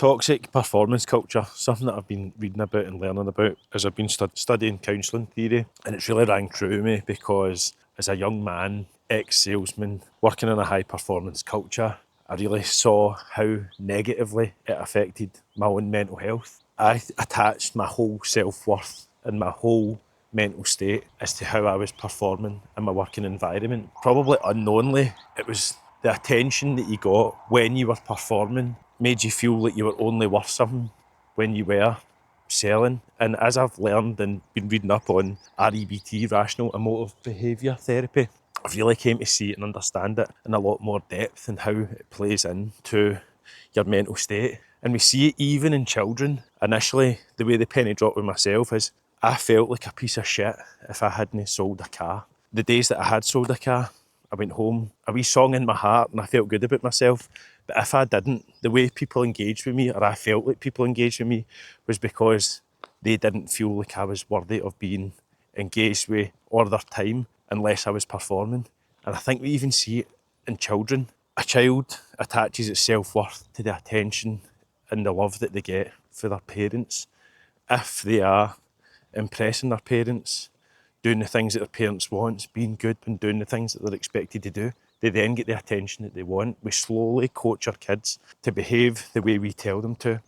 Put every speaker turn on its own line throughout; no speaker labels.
Toxic performance culture, something that I've been reading about and learning about as I've been studying counselling theory, and it's really rang true to me because as a young man, ex-salesman, working in a high performance culture, I really saw how negatively it affected my own mental health. I attached my whole self-worth and my whole mental state as to how I was performing in my working environment. Probably unknowingly, it was the attention that you got when you were performing made you feel like you were only worth something when you were selling. And as I've learned and been reading up on REBT, Rational Emotive Behaviour Therapy, I've really came to see it and understand it in a lot more depth and how it plays into your mental state. And we see it even in children. Initially, the way the penny dropped with myself is I felt like a piece of shit if I hadn't sold a car. The days that I had sold a car, I went home, a wee song in my heart, and I felt good about myself. But if I didn't, the way people engaged with me, or I felt like people engaged with me, was because they didn't feel like I was worthy of being engaged with or their time unless I was performing. And I think we even see it in children. A child attaches its self-worth to the attention and the love that they get for their parents. If they are impressing their parents, doing the things that their parents want, being good and doing the things that they're expected to do, they then get the attention that they want. We slowly coach our kids to behave the way we tell them to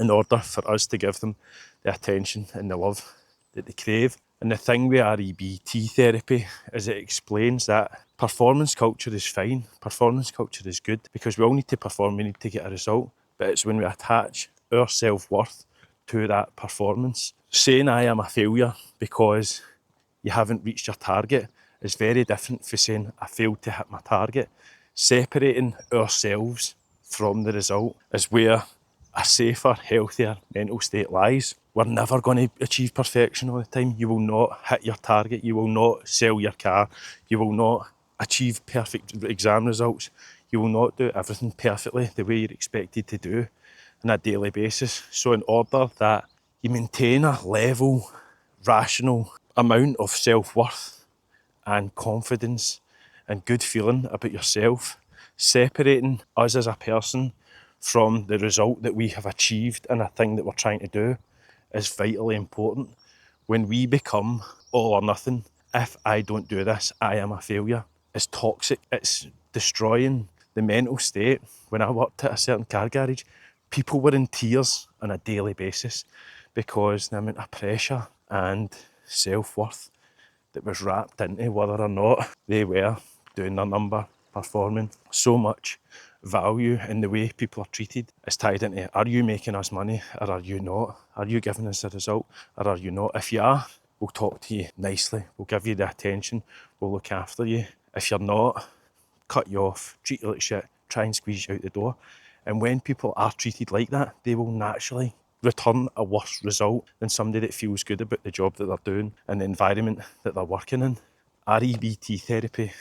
in order for us to give them the attention and the love that they crave. And the thing with REBT therapy is it explains that performance culture is fine, performance culture is good, because we all need to perform, we need to get a result, but it's when we attach our self-worth to that performance. Saying I am a failure because you haven't reached your target is very different from saying I failed to hit my target. Separating ourselves from the result is where a safer, healthier mental state lies. We're never going to achieve perfection all the time. You will not hit your target. You will not sell your car. You will not achieve perfect exam results. You will not do everything perfectly the way you're expected to do on a daily basis. So in order that you maintain a level, rational amount of self-worth and confidence and good feeling about yourself, separating us as a person from the result that we have achieved in a thing that we're trying to do is vitally important. When we become all or nothing, if I don't do this, I am a failure, it's toxic. It's destroying the mental state. When I worked at a certain car garage, people were in tears on a daily basis because the amount of pressure and self-worth that was wrapped into whether or not they were doing their number, performing. So much value in the way people are treated is tied into, are you making us money or are you not? Are you giving us a result or are you not? If you are, we'll talk to you nicely, we'll give you the attention, we'll look after you. If you're not, cut you off, treat you like shit, try and squeeze you out the door. And when people are treated like that, they will naturally return a worse result than somebody that feels good about the job that they're doing and the environment that they're working in. REBT therapy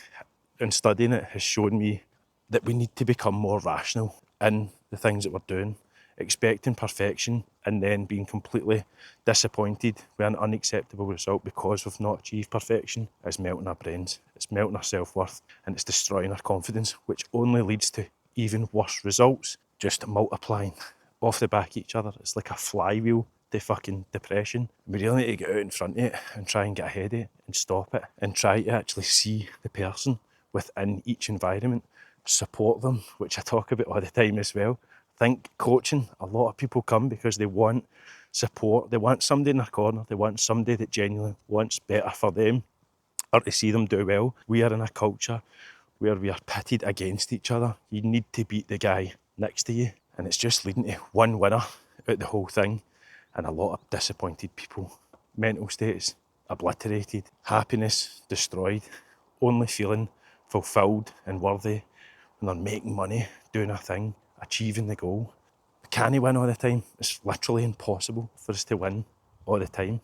and studying it has shown me that we need to become more rational in the things that we're doing. Expecting perfection and then being completely disappointed with an unacceptable result because we've not achieved perfection is melting our brains, it's melting our self-worth, and it's destroying our confidence, which only leads to even worse results, just multiplying off the back of each other. It's like a flywheel to fucking depression. We really need to get out in front of it and try and get ahead of it and stop it and try to actually see the person within each environment, support them, which I talk about all the time as well. I think coaching, a lot of people come because they want support, they want somebody in their corner, they want somebody that genuinely wants better for them or to see them do well. We are in a culture where we are pitted against each other. You need to beat the guy next to you, and it's just leading to one winner out the whole thing and a lot of disappointed people. Mental states obliterated, happiness destroyed, only feeling fulfilled and worthy when they're making money, doing a thing, achieving the goal. We can't win all the time. It's literally impossible for us to win all the time.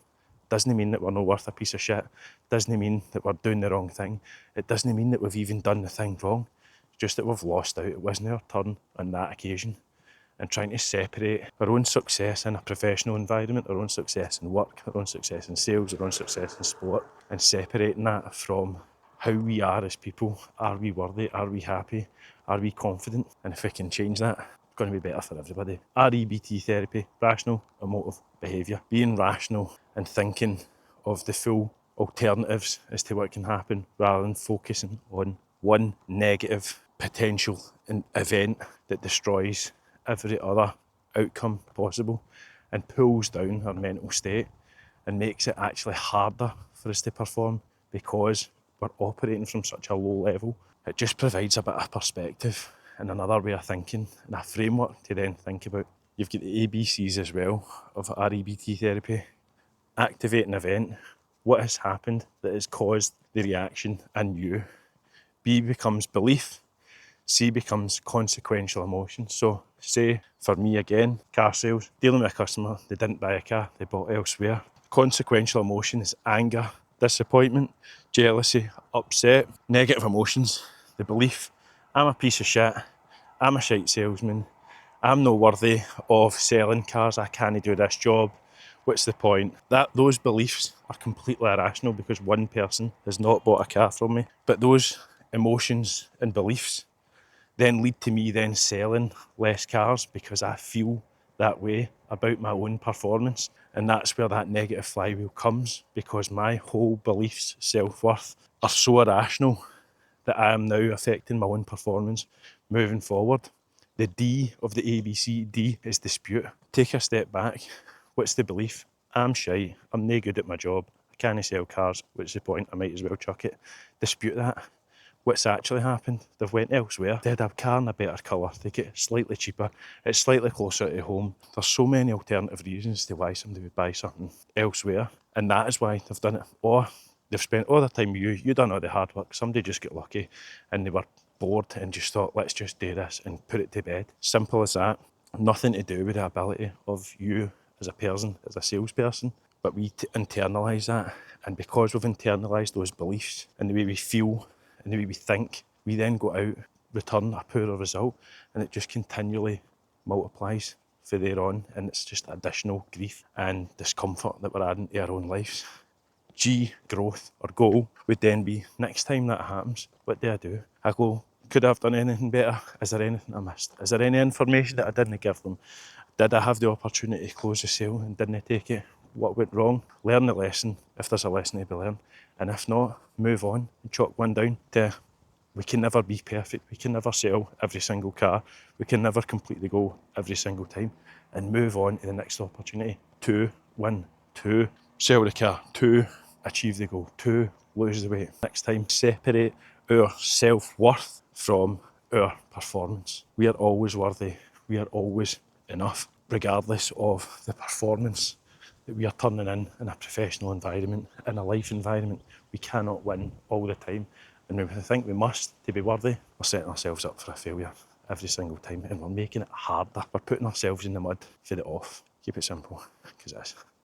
Doesn't mean that we're not worth a piece of shit. Doesn't mean that we're doing the wrong thing. It doesn't mean that we've even done the thing wrong. It's just that we've lost out. It wasn't our turn on that occasion. And trying to separate our own success in a professional environment, our own success in work, our own success in sales, our own success in sport, and separating that from how we are as people. Are we worthy? Are we happy? Are we confident? And if we can change that, going to be better for everybody. REBT therapy, rational emotive behaviour. Being rational and thinking of the full alternatives as to what can happen rather than focusing on one negative potential event that destroys every other outcome possible and pulls down our mental state and makes it actually harder for us to perform because we're operating from such a low level. It just provides a bit of perspective and another way of thinking and a framework to then think about. You've got the ABCs as well of REBT therapy. Activate an event. What has happened that has caused the reaction in you? B becomes belief. C becomes consequential emotion. So say for me again, car sales, dealing with a customer, they didn't buy a car, they bought elsewhere. Consequential emotion is anger, disappointment, jealousy, upset. Negative emotions, the belief, I'm a piece of shit, I'm a shite salesman, I'm not worthy of selling cars, I can't do this job, what's the point? Those beliefs are completely irrational because one person has not bought a car from me. But those emotions and beliefs then lead to me then selling less cars because I feel that way about my own performance. And that's where that negative flywheel comes, because my whole beliefs, self-worth, are so irrational that I am now affecting my own performance moving forward. The D of the ABC, D is dispute. Take a step back. What's the belief? I'm shite, I'm no good at my job, I can't sell cars, what's the point? I might as well chuck it. Dispute that. What's actually happened? They've went elsewhere. They had a car in a better colour. They get it slightly cheaper. It's slightly closer to home. There's so many alternative reasons to why somebody would buy something elsewhere. And that is why they've done it. Or they've spent all their time with you. You done all the hard work. Somebody just got lucky and they were bored and just thought, let's just do this and put it to bed. Simple as that. Nothing to do with the ability of you as a person, as a salesperson. But we internalise that. And because we've internalised those beliefs and the way we feel and the way we think, we then go out, return a poorer result, and it just continually multiplies from there on, and it's just additional grief and discomfort that we're adding to our own lives. G, growth or goal, would then be, next time that happens, what do I do? I go, could I have done anything better? Is there anything I missed? Is there any information that I didn't give them? Did I have the opportunity to close the sale and didn't take it? What went wrong? Learn the lesson if there's a lesson to be learned. And if not, move on and chalk one down to, we can never be perfect. We can never sell every single car. We can never complete the goal every single time. And move on to the next opportunity. 2, win. 2, sell the car. 2, achieve the goal. 2, lose the weight. Next time, separate our self-worth from our performance. We are always worthy. We are always enough, regardless of the performance that we are turning in a professional environment, in a life environment. We cannot win all the time. And when we think we must to be worthy, we're setting ourselves up for a failure every single time, and we're making it harder. We're putting ourselves in the mud for the off. Keep it simple, because it is.